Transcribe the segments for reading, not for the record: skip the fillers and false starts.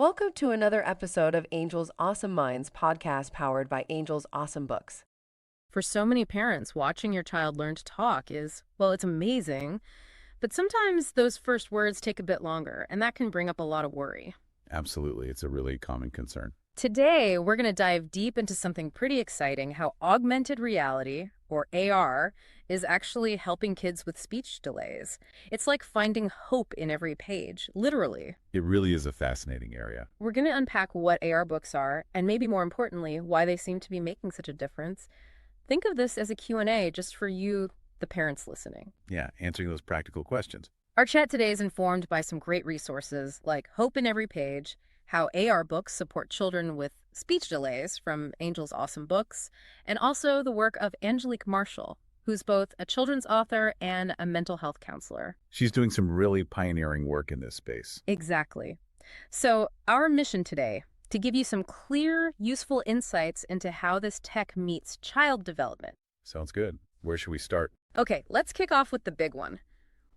Welcome to another episode of Angel's Awesome Minds podcast powered by Angel's Awesome Books. For so many parents, watching your child learn to talk is, well, it's amazing, but sometimes those first words take a bit longer, and that can bring up a lot of worry. Absolutely. It's a really common concern. Today, we're going to dive deep into something pretty exciting, how augmented reality, or AR, is actually helping kids with speech delays. It's like finding hope in every page, literally. It really is a fascinating area. We're going to unpack what AR books are, and maybe more importantly, why they seem to be making such a difference. Think of this as a Q&A just for you, the parents listening. Yeah, answering those practical questions. Our chat today is informed by some great resources like Hope in Every Page, how AR books support children with speech delays from Angel's Awesome Books, and also the work of Angelique Marshall, who's both a children's author and a mental health counselor. She's doing some really pioneering work in this space. Exactly. So our mission today, to give you some clear, useful insights into how this tech meets child development. Sounds good. Where should we start? Okay, let's kick off with the big one.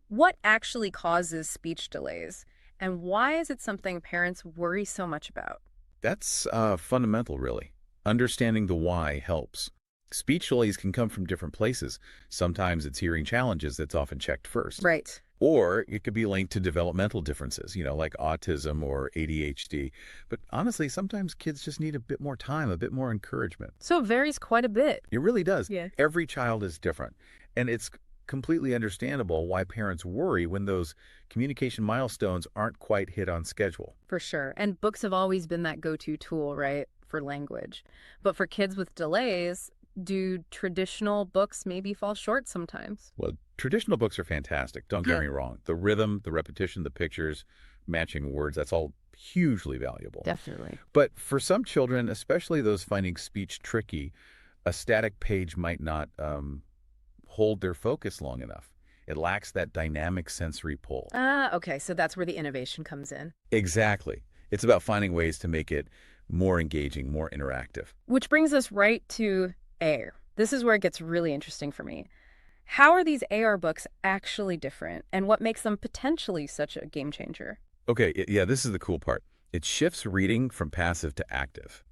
What actually causes speech delays? And why is it something parents worry so much about? That's fundamental, really. Understanding the why helps. Speech delays can come from different places. Sometimes it's hearing challenges that's often checked first. Right. Or it could be linked to developmental differences, like autism or ADHD. But honestly, sometimes kids just need a bit more time, a bit more encouragement. So it varies quite a bit. It really does. Yeah. Every child is different. And it's completely understandable why parents worry when those communication milestones aren't quite hit on schedule. For sure. And books have always been that go-to tool, right, for language. But for kids with delays, do traditional books maybe fall short sometimes? Well, traditional books are fantastic. Don't get me wrong. The rhythm, the repetition, the pictures, matching words, that's all hugely valuable. Definitely. But for some children, especially those finding speech tricky, a static page might not hold their focus long enough. It lacks that dynamic sensory pull. Okay, so that's where the innovation comes in. Exactly. It's about finding ways to make it more engaging, more interactive. Which brings us right to AR. This is where it gets really interesting for me. How are these AR books actually different, and what makes them potentially such a game changer? Okay, yeah, this is the cool part. It shifts reading from passive to active.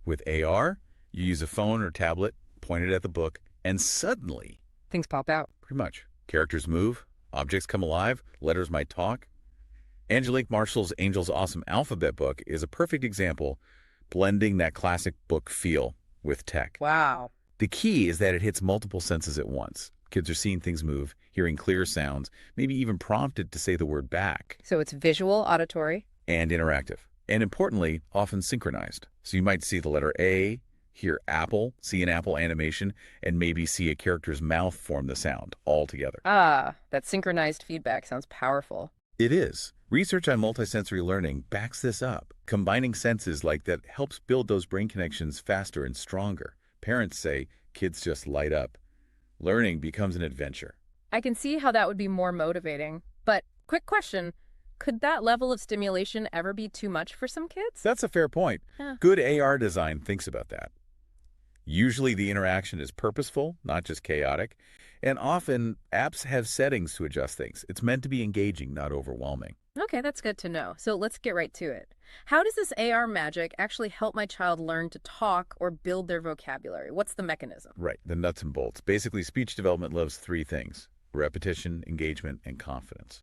With AR, you use a phone or tablet, point it at the book, and suddenly, Things pop out. pretty much, characters move, objects come alive, letters might talk. Angelique Marshall's Angel's Awesome Alphabet book is a perfect example, blending that classic book feel with tech. Wow. The key is that it hits multiple senses at once. Kids are seeing things move, hearing clear sounds, maybe even prompted to say the word back. So it's visual, auditory. And interactive. And importantly, often synchronized. So you might see the letter A, hear apple, see an apple animation, and maybe see a character's mouth form the sound all together. That synchronized feedback sounds powerful. It is. Research on multisensory learning backs this up. Combining senses like that helps build those brain connections faster and stronger. Parents say kids just light up. Learning becomes an adventure. I can see how that would be more motivating. But quick question, could that level of stimulation ever be too much for some kids? That's a fair point. Yeah. Good AR design thinks about that. Usually the interaction is purposeful, not just chaotic, and often apps have settings to adjust things. It's meant to be engaging, not overwhelming. Okay, that's good to know. So let's get right to it. How does this AR magic actually help my child learn to talk or build their vocabulary? What's the mechanism? Right, the nuts and bolts. Basically, speech development loves three things: repetition, engagement, and confidence.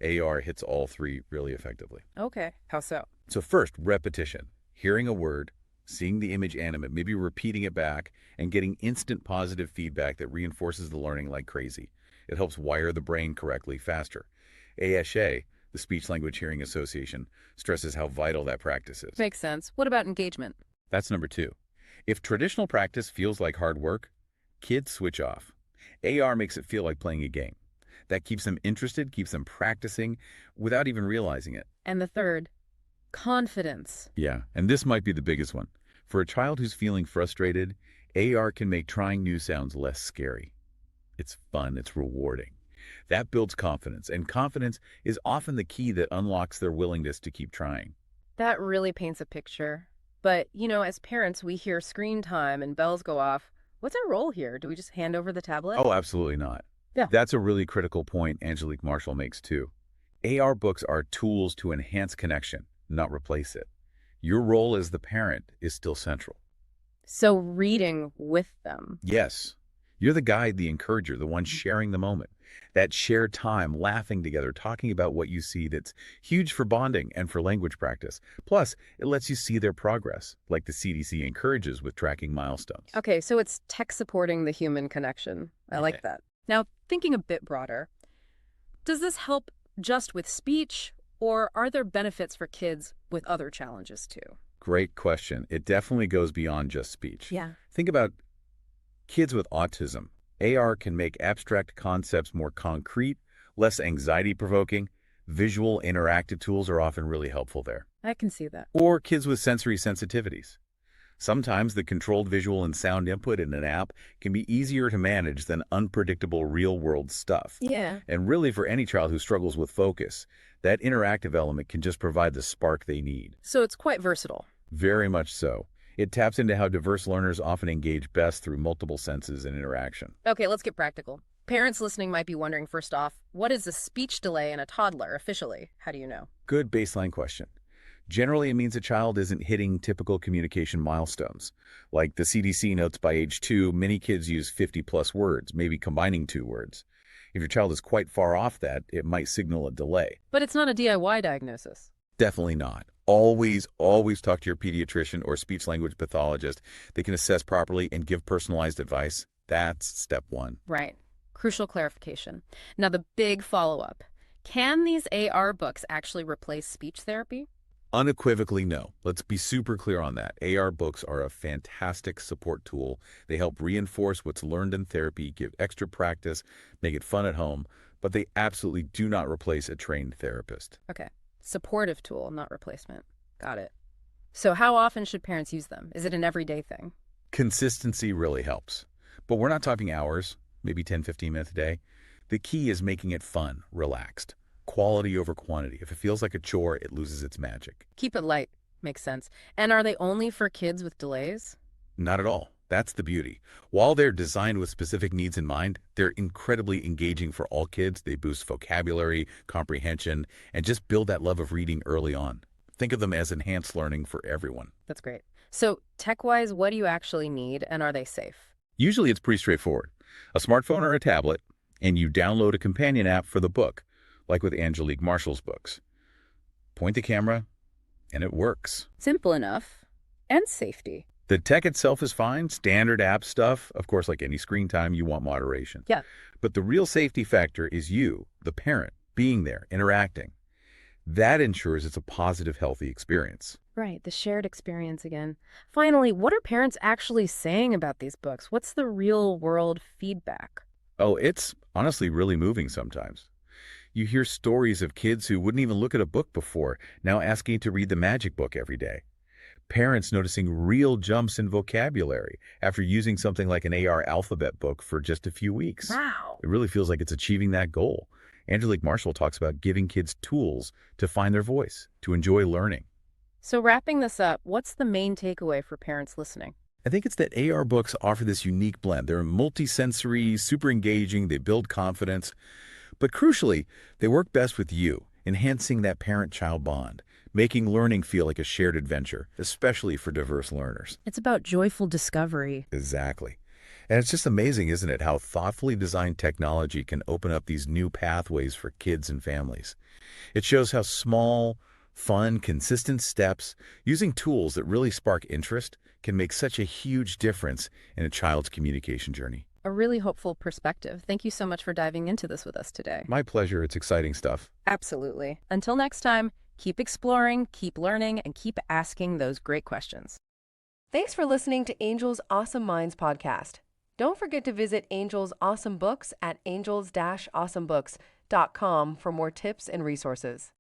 AR hits all three really effectively. Okay, how so? So first, repetition. Hearing a word, seeing the image animate, maybe repeating it back, and getting instant positive feedback that reinforces the learning like crazy. It helps wire the brain correctly faster. ASA, the Speech Language Hearing Association, stresses how vital that practice is. Makes sense. What about engagement? That's number two. If traditional practice feels like hard work, kids switch off. AR makes it feel like playing a game. That keeps them interested, keeps them practicing without even realizing it. And the third, confidence. Yeah, and this might be the biggest one. For a child who's feeling frustrated, AR can make trying new sounds less scary. It's fun, it's rewarding. That builds confidence, and confidence is often the key that unlocks their willingness to keep trying. That really paints a picture. But, as parents, we hear screen time and bells go off. What's our role here? Do we just hand over the tablet? Oh, absolutely not. Yeah. That's a really critical point Angelique Marshall makes too. AR books are tools to enhance connection, not replace it. Your role as the parent is still central. So reading with them. Yes, you're the guide, the encourager, the one sharing the moment. That shared time, laughing together, talking about what you see, that's huge for bonding and for language practice. Plus, it lets you see their progress, like the CDC encourages with tracking milestones. Okay, so it's tech supporting the human connection. I like that. Now, thinking a bit broader, does this help just with speech, or are there benefits for kids with other challenges too? Great question. It definitely goes beyond just speech. Yeah. Think about kids with autism. AR can make abstract concepts more concrete, less anxiety-provoking. Visual, interactive tools are often really helpful there. I can see that. Or kids with sensory sensitivities. Sometimes the controlled visual and sound input in an app can be easier to manage than unpredictable real-world stuff. Yeah. And really, for any child who struggles with focus, that interactive element can just provide the spark they need. So it's quite versatile. Very much so. It taps into how diverse learners often engage best through multiple senses and interaction. Okay, let's get practical. Parents listening might be wondering, first off, what is a speech delay in a toddler officially? How do you know? Good baseline question. Generally, it means a child isn't hitting typical communication milestones. Like the CDC notes, by age 2, many kids use 50-plus words, maybe combining 2 words. If your child is quite far off that, it might signal a delay. But it's not a DIY diagnosis. Definitely not. Always talk to your pediatrician or speech-language pathologist. They can assess properly and give personalized advice. That's step 1. Right. Crucial clarification. Now, the big follow-up. Can these AR books actually replace speech therapy? Unequivocally, no. Let's be super clear on that. AR books are a fantastic support tool. They help reinforce what's learned in therapy, give extra practice, make it fun at home, but they absolutely do not replace a trained therapist. Okay. Supportive tool, not replacement. Got it. So how often should parents use them? Is it an everyday thing? Consistency really helps. But we're not talking hours, maybe 10, 15 minutes a day. The key is making it fun, relaxed. Quality over quantity. If it feels like a chore, it loses its magic. Keep it light. Makes sense. And are they only for kids with delays? Not at all. That's the beauty. While they're designed with specific needs in mind, they're incredibly engaging for all kids. They boost vocabulary, comprehension, and just build that love of reading early on. Think of them as enhanced learning for everyone. That's great. So tech-wise, what do you actually need, and are they safe? Usually it's pretty straightforward. A smartphone or a tablet, and you download a companion app for the book, like with Angelique Marshall's books. Point the camera, and it works. Simple enough. And safety. The tech itself is fine, standard app stuff. Of course, like any screen time, you want moderation. Yeah. But the real safety factor is you, the parent, being there, interacting. That ensures it's a positive, healthy experience. Right, the shared experience again. Finally, what are parents actually saying about these books? What's the real-world feedback? Oh, it's honestly really moving sometimes. You hear stories of kids who wouldn't even look at a book before, now asking to read the magic book every day. Parents noticing real jumps in vocabulary after using something like an AR alphabet book for just a few weeks. Wow. It really feels like it's achieving that goal. Angelique Marshall talks about giving kids tools to find their voice, to enjoy learning. So wrapping this up, what's the main takeaway for parents listening? I think it's that AR books offer this unique blend. They're multisensory, super engaging, they build confidence. But crucially, they work best with you, enhancing that parent-child bond, making learning feel like a shared adventure, especially for diverse learners. It's about joyful discovery. Exactly. And it's just amazing, isn't it, how thoughtfully designed technology can open up these new pathways for kids and families. It shows how small, fun, consistent steps, using tools that really spark interest, can make such a huge difference in a child's communication journey. A really hopeful perspective. Thank you so much for diving into this with us today. My pleasure. It's exciting stuff. Absolutely. Until next time, keep exploring, keep learning, and keep asking those great questions. Thanks for listening to Angel's Awesome Minds podcast. Don't forget to visit Angel's Awesome Books at angels-awesomebooks.com for more tips and resources.